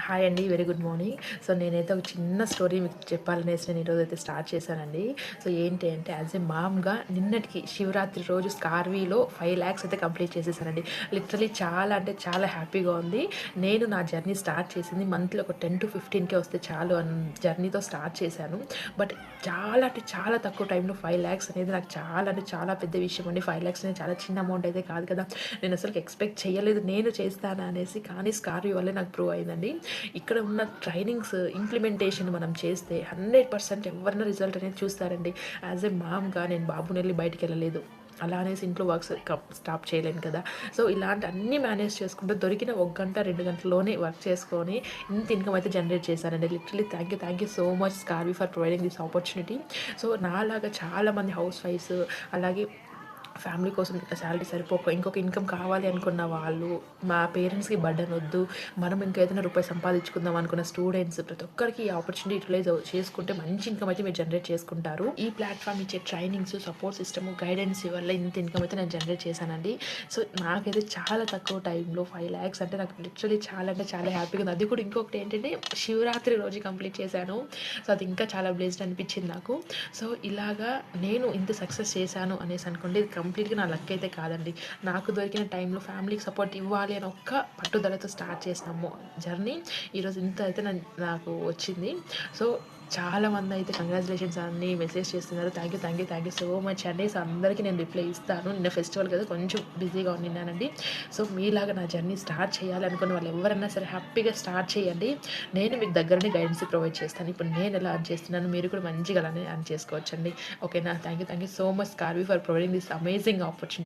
Hi అండి. Very good morning. So, నేనైతే ఒక చిన్న స్టోరీ మీకు చెప్పాలనేసి నేను ఈరోజైతే స్టార్ట్ చేశానండి. సో, ఏంటి అంటే యాజ్ ఎ మామ్‌గా నిన్నటికి శివరాత్రి రోజు స్కార్వీలో 5,00,000 అయితే కంప్లీట్ చేసేసానండి. లిటరల్లీ చాలా అంటే చాలా హ్యాపీగా ఉంది. నేను నా జర్నీ స్టార్ట్ చేసింది మంత్లీ ఒక 10-15K వస్తే చాలు జర్నీతో స్టార్ట్ చేశాను. బట్ చాలా అంటే చాలా తక్కువ టైంలో 5,00,000 అనేది నాకు చాలా అంటే చాలా పెద్ద విషయం అండి. 5,00,000 అనేది చాలా చిన్న అమౌంట్ అయితే కాదు కదా! నేను అసలుకి ఎక్స్‌పెక్ట్ చేయలేదు నేను చేస్తాను అనేసి. కానీ స్కార్వీ వల్లే నాకు ప్రూవ్ అయిందండి. ఇక్కడ ఉన్న ట్రైనింగ్స్ ఇంప్లిమెంటేషన్ మనం చేస్తే 100% ఎవరైనా రిజల్ట్ అనేది చూస్తారండి. యాజ్ ఎ మామ్‌గా నేను బాబుని వెళ్ళి బయటికి వెళ్ళలేదు. అలా అనేసి ఇంట్లో వర్క్స్ స్టాప్ చేయలేను కదా! సో, ఇలాంటి అన్నీ మేనేజ్ చేసుకుంటూ దొరికిన 1 గంట, 2 గంటల్లోనే వర్క్ చేసుకొని ఇంత ఇన్‌కమ్ అయితే జనరేట్ చేశానండి. Literally thank you so much Scarvee for providing this opportunity. So, నాలాగా చాలామంది హౌస్ వైఫ్స్ అలాగే ఫ్యామిలీ కోసం శాలరీ సరిపోక ఇంకొక ఇన్కమ్ కావాలి అనుకున్న వాళ్ళు, మా పేరెంట్స్‌కి బర్డెన్ వద్దు, మనం ఇంకా ఏదైనా రూపాయి సంపాదించుకుందాం అనుకున్న స్టూడెంట్స్ ప్రతి ఒక్కరికి ఈ ఆపర్చునిటీ యుటిలైజ్ చేసుకుంటే మంచి ఇన్కమ్ అయితే మీరు జనరేట్ చేసుకుంటారు. ఈ ప్లాట్‌ఫామ్ ఇచ్చే ట్రైనింగ్స్, సపోర్ట్ సిస్టమ్, గైడెన్స్ వల్ల ఇంత ఇన్కమ్ అయితే నేను జనరేట్ చేశానండి. సో, నాకైతే చాలా తక్కువ టైంలో 5,00,000 అంటే నాకు లిటరల్లీ చాలా అంటే చాలా హ్యాపీగా ఉంది. అది కూడా ఇంకొకటి ఏంటంటే శివరాత్రి రోజు కంప్లీట్ చేశాను. సో, అది ఇంకా చాలా బ్లెస్డ్ అనిపించింది నాకు. సో, ఇలాగా నేను ఇంత సక్సెస్ చేశాను అనేసి అనుకోండి, ఇది కంప్లీట్‌గా నా లక్ అయితే కాదండి. నాకు దొరికిన టైంలో ఫ్యామిలీకి సపోర్ట్ ఇవ్వాలి అని ఒక్క పట్టుదలతో స్టార్ట్ చేసినాము జర్నీ. ఈరోజు ఇంత అయితే నాకు వచ్చింది. సో, చాలామంది అయితే కంగ్రాచ్యులేషన్స్ అని మెసేజ్ చేస్తున్నారు. థ్యాంక్ యూ సో మచ్ అండి. సో, అందరికీ నేను రిప్లై ఇస్తాను. నిన్న ఫెస్టివల్ కదా కొంచెం బిజీగా ఉన్నానండి. సో, మీలాగా నా జర్నీ స్టార్ట్ చేయాలి అనుకున్న వాళ్ళు ఎవరైనా సరే హ్యాపీగా స్టార్ట్ చేయండి. నేను మీకు దగ్గరనే గైడెన్స్ ప్రొవైడ్ చేస్తాను. ఇప్పుడు నేను ఎలా అర్న్ చేస్తున్నాను మీరు కూడా మంచిగా అలానే అర్న్ చేసుకోవచ్చండి. ఓకేనా? Thank you so much Scarvee for providing this amazing opportunity.